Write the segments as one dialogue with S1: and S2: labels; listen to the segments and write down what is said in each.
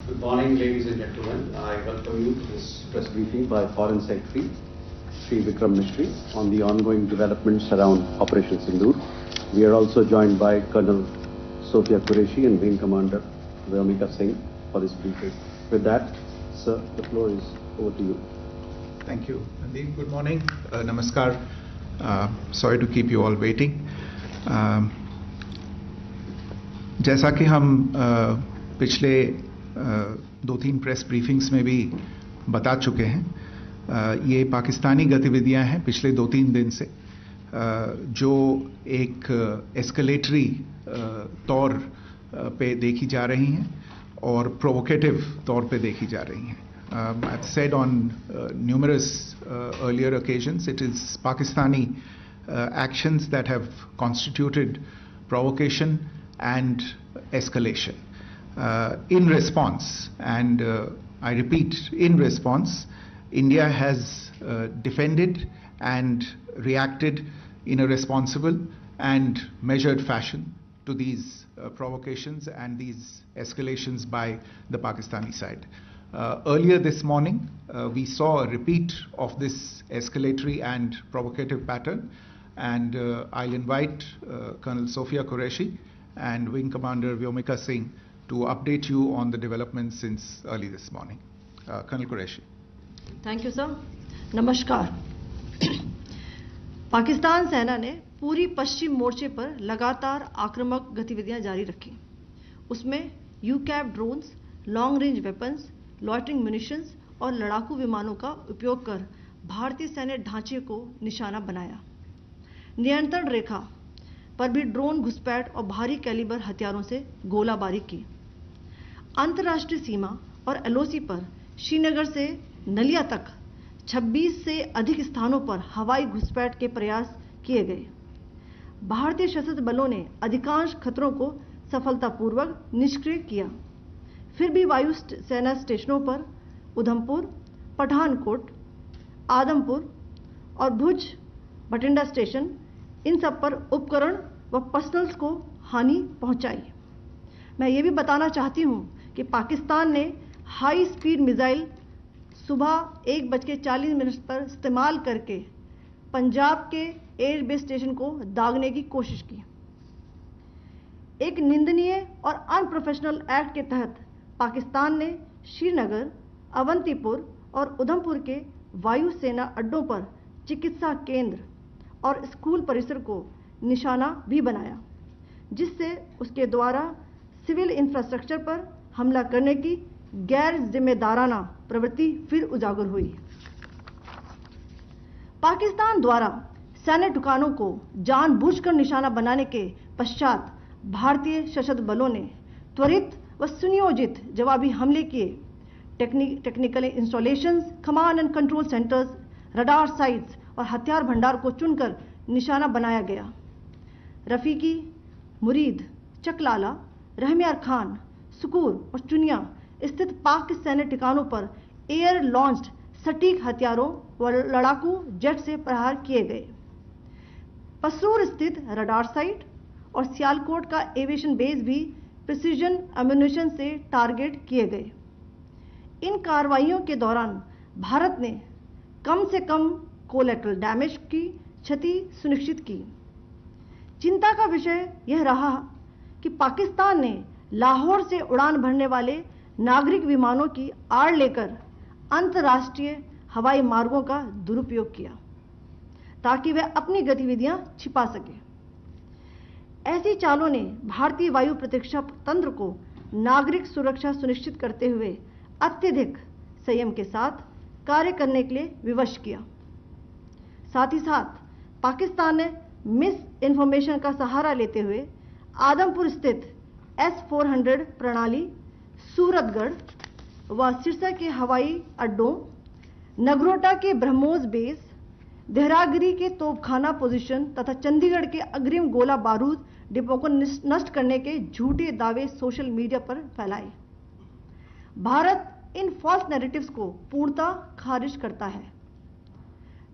S1: Good morning, ladies and gentlemen. I welcome you to this press briefing by Foreign Secretary Sri Vikram Mishri on the ongoing developments around Operation Sindoor. We are also joined by Colonel Sophia Qureshi and Wing Commander Vyomika Singh for this briefing. With that, sir, the floor is over to you.
S2: Thank you, Nandin. Good morning. Namaskar. Sorry to keep you all waiting. जैसा कि हम पिछले 2-3 press briefings में भी बता चुके हैं, ये पाकिस्तानी गतिविधियां हैं पिछले 2-3 दिन से, जो एक एस्केलेटरी तौर पे देखी जा रही हैं और प्रोवोकेटिव तौर पे देखी जा रही हैं. I've said on numerous earlier occasions, it is Pakistani actions that have constituted provocation and escalation. In response, and I repeat, in response, India has defended and reacted in a responsible and measured fashion to these provocations and these escalations by the Pakistani side. Earlier this morning, we saw a repeat of this escalatory and provocative pattern, and I'll invite Colonel Sophia Qureshi and Wing Commander Vyomika Singh to update you on the developments since early this morning. Colonel Qureshi.
S3: Thank you, sir. नमस्कार. पाकिस्तान सेना ने पूरी पश्चिम मोर्चे पर लगातार आक्रामक गतिविधियां जारी रखी. उसमें UCAV drones, long range weapons, loitering munitions और लड़ाकू विमानों का उपयोग कर भारतीय सैन्य ढांचे को निशाना बनाया. नियंत्रण रेखा पर भी ड्रोन घुसपैठ और भारी कैलिबर हथियारों से गोलाबारी की. अंतर्राष्ट्रीय सीमा और एलओसी पर श्रीनगर से नलिया तक 26 से अधिक स्थानों पर हवाई घुसपैठ के प्रयास किए गए. भारतीय सशस्त्र बलों ने अधिकांश खतरों को सफलतापूर्वक निष्क्रिय किया. फिर भी वायु सेना स्टेशनों पर उधमपुर, पठानकोट, आदमपुर और भुज बठिंडा स्टेशन, इन सब पर उपकरण व पर्सनल्स को हानि पहुंचाई. मैं ये भी बताना चाहती हूं कि पाकिस्तान ने हाई स्पीड मिसाइल सुबह 1:40 पर इस्तेमाल करके पंजाब के एयरबेस स्टेशन को दागने की कोशिश की. एक निंदनीय और अनप्रोफेशनल एक्ट के तहत पाकिस्तान ने श्रीनगर, अवंतीपुर और उधमपुर के वायु सेना अड्डों पर चिकित्सा केंद्र और स्कूल परिसर को निशाना भी बनाया, जिससे उसके द्वारा सिविल इंफ्रास्ट्रक्चर पर हमला करने की गैर जिम्मेदाराना प्रवृत्ति फिर उजागर हुई. पाकिस्तान द्वारा सैन्य ठिकानों को जानबूझकर निशाना बनाने के पश्चात भारतीय सशस्त्र बलों ने त्वरित व सुनियोजित जवाबी हमले किए. Technical installations, command and control centres, radar sites और हथियार भंडार को चुनकर निशाना बनाया गया. रफीकी, मुरीद, चकलाला, रहमियार खान, सुकूर और चुनिया स्थित पाक सैन्य ठिकानों पर एयर लॉन्च्ड सटीक हथियारों व लड़ाकू जेट से प्रहार किए गए. पसरूर स्थित रडार साइट और सियालकोट का एविएशन बेस भी प्रिसीजन एम्यूनिशन से टारगेट किए गए. इन कार्रवाइयों के दौरान भारत ने कम से कम कोलैटरल डैमेज की क्षति सुनिश्चित की. चिंता का विषय यह रहा कि पाकिस्तान ने लाहौर से उड़ान भरने वाले नागरिक विमानों की आड़ लेकर अंतर्राष्ट्रीय हवाई मार्गों का दुरुपयोग किया ताकि वह अपनी गतिविधियां छिपा सके. ऐसी चालों ने भारतीय वायु प्रतिरक्षा तंत्र को नागरिक सुरक्षा सुनिश्चित करते हुए अत्यधिक संयम के साथ कार्य करने के लिए विवश किया. साथ ही साथ पाकिस्तान ने मिस इन्फॉर्मेशन का सहारा लेते हुए आदमपुर स्थित S-400 प्रणाली, सूरतगढ़ व सिरसा के हवाई अड्डों, नगरोटा के ब्रह्मोस बेस, देहरागिरी के तोपखाना पोजीशन तथा चंडीगढ़ के अग्रिम गोला बारूद डिपो को नष्ट करने के झूठे दावे सोशल मीडिया पर फैलाए. भारत इन फॉल्स नैरेटिव्स को पूर्णतः खारिज करता है.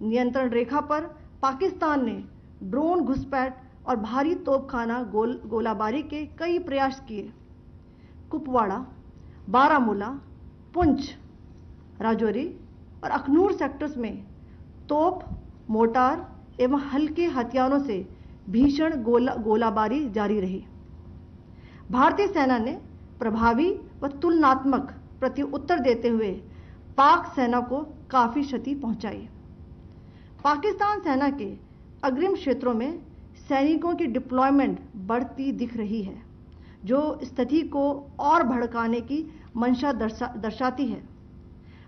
S3: नियंत्रण रेखा पर पाकिस्तान ने ड्रोन घुसपैठ और भारी तोपखाना गोलाबारी के कई प्रयास किए. कुपवाड़ा, बारामूला, पुंछ, राजौरी और अखनूर सेक्टर्स में तोप, मोर्टार एवं हल्के हथियारों से भीषण गोलाबारी जारी रही। भारतीय सेना ने प्रभावी व तुलनात्मक प्रत्युत्तर देते हुए पाक सेना को काफी क्षति पहुंचाई। पाकिस्तान सेना के अग्रिम क्षेत्रों में सैनिकों की डिप्लॉयमेंट बढ़ती दिख रही है, जो स्थिति को और भड़काने की मंशा दर्शाती है।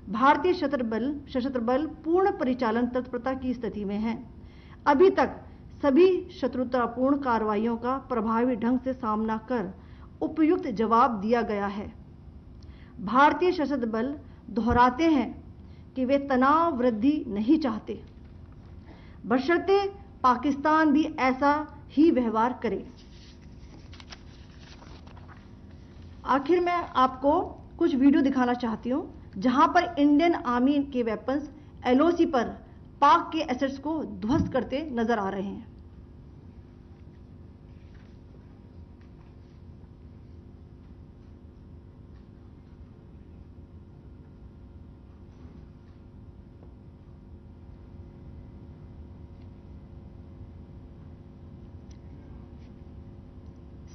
S3: भारतीय सशस्त्र बल पूर्ण परिचालन तत्परता की स्थिति में हैं। अभी तक सभी शत्रुतापूर्ण कार्रवाइयों का प्रभावी ढंग से सामना कर उपयुक्त जवाब दिया गया है। भारतीय सशस्त्र बल दोहराते हैं कि वे तनाव वृद्धि नहीं चाहते, बशर्ते पाकिस्तान भी ऐसा ही व्यवहार करे। आखिर मैं आपको कुछ वीडियो दिखाना चाहती हूं, जहां पर इंडियन आर्मी के वेपन्स एलओसी पर पाक के एसेट्स को ध्वस्त करते नजर आ रहे हैं।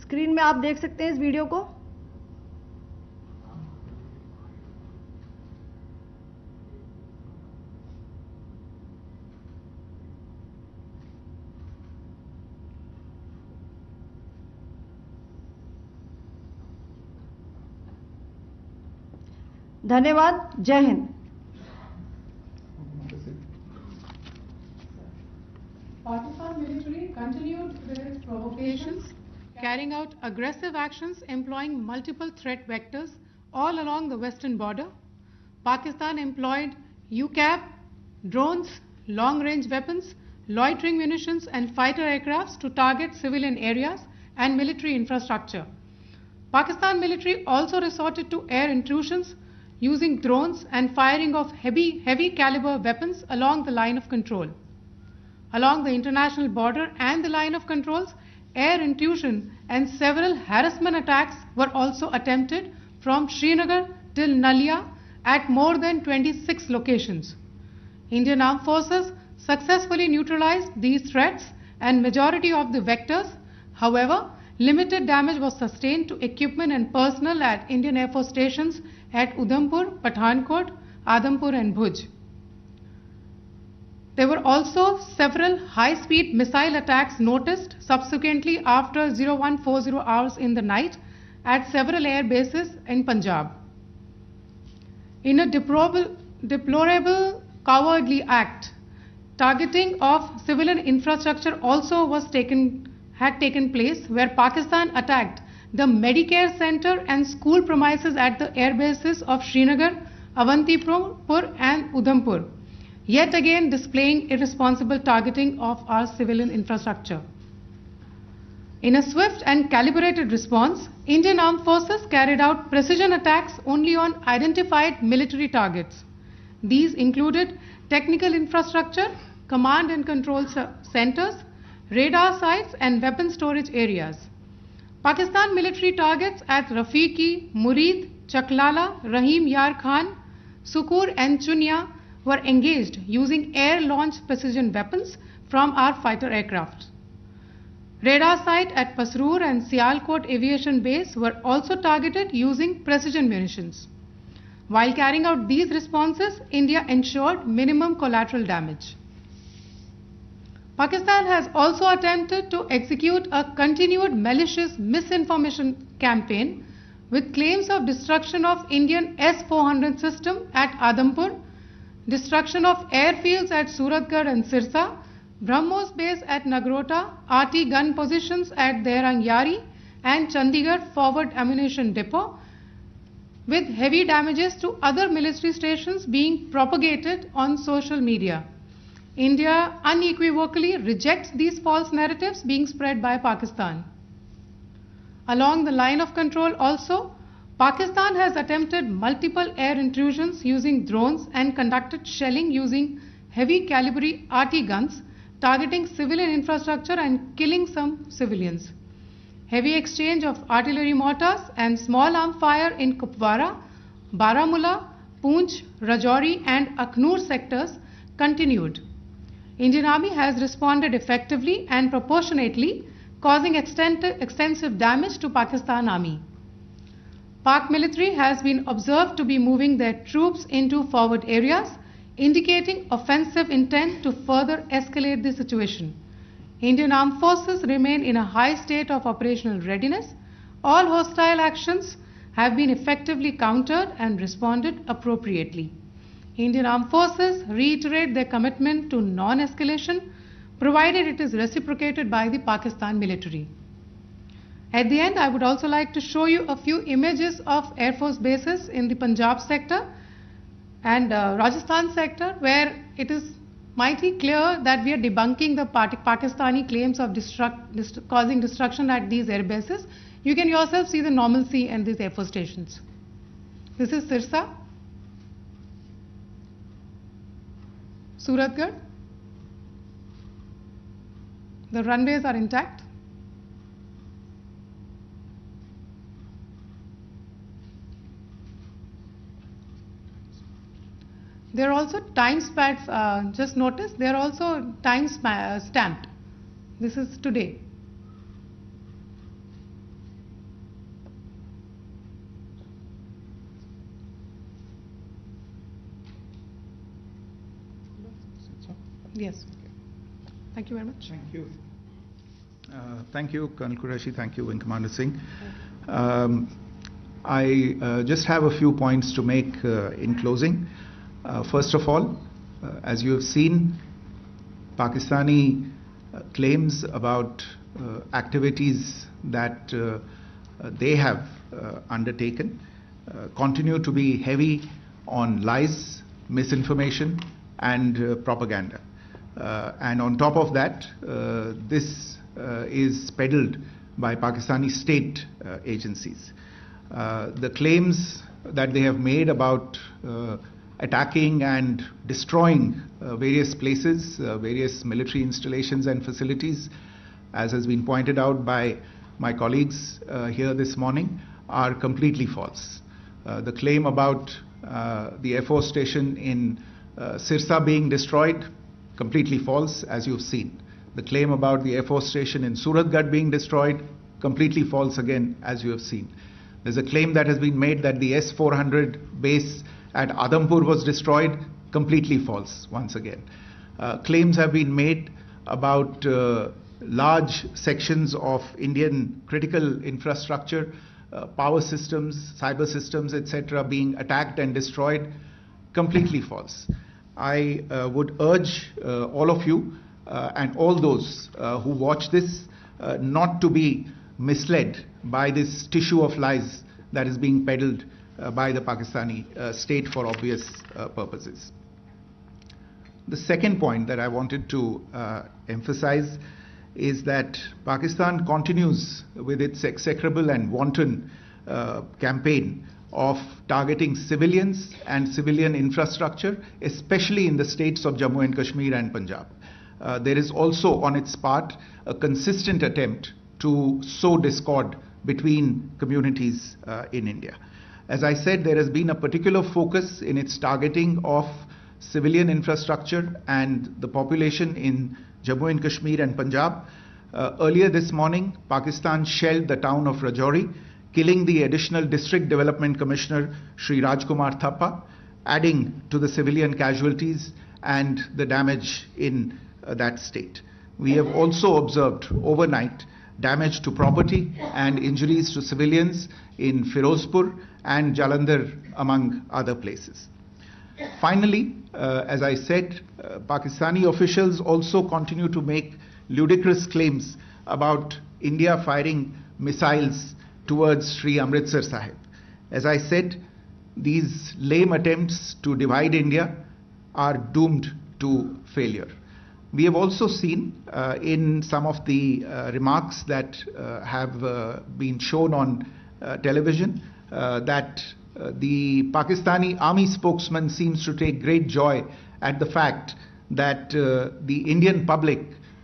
S3: स्क्रीन में आप देख सकते हैं इस वीडियो को। धन्यवाद। जय Hind.
S4: Pakistan military continued with its provocations, carrying out aggressive actions employing multiple threat vectors all along the western border. Pakistan employed UCAV, drones, long-range weapons, loitering munitions and fighter aircrafts to target civilian areas and military infrastructure. Pakistan military also resorted to air intrusions using drones and firing of heavy caliber weapons along the line of control. Along the international border and the line of controls, air intrusion and several harassment attacks were also attempted from Srinagar till Nalia at more than 26 locations. Indian Armed Forces successfully neutralized these threats and majority of the vectors. However, limited damage was sustained to equipment and personnel at Indian Air Force stations at Udhampur, Pathankot, Adampur and Bhuj. There were also several high-speed missile attacks noticed subsequently after 0140 hours in the night at several air bases in Punjab. In a deplorable cowardly act, targeting of civilian infrastructure also had taken place, where Pakistan attacked the Medicare center and school premises at the air bases of Srinagar, Avantipur and Udhampur, yet again displaying irresponsible targeting of our civilian infrastructure. In a swift and calibrated response, Indian Armed Forces carried out precision attacks only on identified military targets. These included technical infrastructure, command and control centers, radar sites and weapon storage areas. Pakistan military targets at Rafiqi, Murid, Chaklala, Rahim Yar Khan, Sukur and Chunya were engaged using air-launched precision weapons from our fighter aircraft. Radar site at Pasroor and Sialkot Aviation Base were also targeted using precision munitions. While carrying out these responses, India ensured minimum collateral damage. Pakistan has also attempted to execute a continued malicious misinformation campaign with claims of destruction of Indian S-400 system at Adampur, destruction of airfields at Suratgarh and Sirsa, BrahMos base at Nagrota, RT gun positions at Derang Yari and Chandigarh forward ammunition depot, with heavy damages to other military stations being propagated on social media. India unequivocally rejects these false narratives being spread by Pakistan. Along the line of control also, Pakistan has attempted multiple air intrusions using drones and conducted shelling using heavy caliber RT guns, targeting civilian infrastructure and killing some civilians. Heavy exchange of artillery mortars and small arm fire in Kupwara, Baramulla, Poonch, Rajouri and Akhnur sectors continued. Indian Army has responded effectively and proportionately, causing extensive damage to Pakistan Army. Pak military has been observed to be moving their troops into forward areas, indicating offensive intent to further escalate the situation. Indian armed forces remain in a high state of operational readiness. All hostile actions have been effectively countered and responded appropriately. Indian armed forces reiterate their commitment to non-escalation, provided it is reciprocated by the Pakistan military. At the end, I would also like to show you a few images of Air Force bases in the Punjab sector and Rajasthan sector, where it is mighty clear that we are debunking the Pakistani claims of causing destruction at these air bases. You can yourself see the normalcy in these Air Force stations. This is Sirsa, Suratgarh. The runways are intact. There are also time stamps, just notice, they are also time stamped. This is today. Yes. Thank you very much.
S2: Thank you. Thank you, Colonel Qureshi. Thank you, Wing Commander Singh. I just have a few points to make in closing. First of all, as you have seen, Pakistani claims about activities that they have undertaken continue to be heavy on lies, misinformation and propaganda. And on top of that, this is peddled by Pakistani state agencies. The claims that they have made about attacking and destroying various places, various military installations and facilities, as has been pointed out by my colleagues here this morning, are completely false. The claim about the Air Force station in Sirsa being destroyed, completely false, as you've seen. The claim about the Air Force station in Suratgarh being destroyed, completely false again, as you have seen. There's a claim that has been made that the S-400 base at Adampur was destroyed, completely false once again. Claims have been made about large sections of Indian critical infrastructure, power systems, cyber systems, etc. being attacked and destroyed, completely false. I would urge all of you and all those who watch this not to be misled by this tissue of lies that is being peddled by the Pakistani state for obvious purposes. The second point that I wanted to emphasize is that Pakistan continues with its execrable and wanton campaign of targeting civilians and civilian infrastructure, especially in the states of Jammu and Kashmir and Punjab. There is also on its part a consistent attempt to sow discord between communities in India. As I said, there has been a particular focus in its targeting of civilian infrastructure and the population in Jammu and Kashmir and Punjab. Earlier this morning, Pakistan shelled the town of Rajouri, killing the additional District Development Commissioner, Shri Rajkumar Thappa, adding to the civilian casualties and the damage in that state. We have also observed overnight damage to property and injuries to civilians in Firozpur and Jalandhar, among other places. Finally, as I said, Pakistani officials also continue to make ludicrous claims about India firing missiles towards Sri Amritsar Sahib. As I said, these lame attempts to divide India are doomed to failure. We have also seen in some of the remarks that have been shown on television that the Pakistani army spokesman seems to take great joy at the fact that the Indian public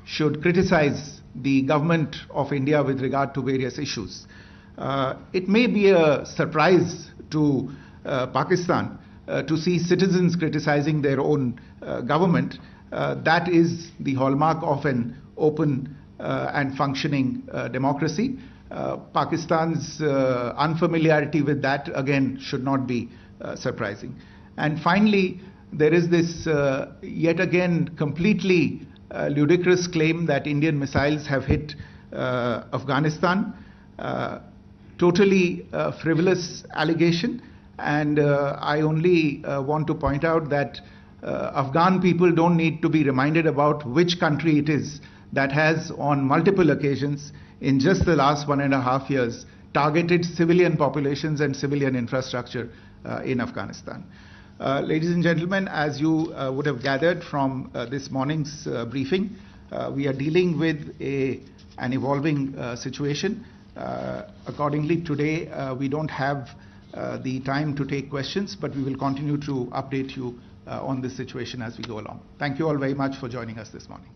S2: should criticize the government of India with regard to various issues. It may be a surprise to Pakistan to see citizens criticizing their own government. That is the hallmark of an open and functioning democracy. Pakistan's unfamiliarity with that, again, should not be surprising. And finally, there is this yet again completely ludicrous claim that Indian missiles have hit Afghanistan. Totally frivolous allegation, and I only want to point out that Afghan people don't need to be reminded about which country it is that has on multiple occasions in just the last 1.5 years targeted civilian populations and civilian infrastructure in Afghanistan. Ladies and gentlemen, as you would have gathered from this morning's briefing, we are dealing with an evolving situation. Accordingly, today we don't have the time to take questions, but we will continue to update you on this situation as we go along. Thank you all very much for joining us this morning.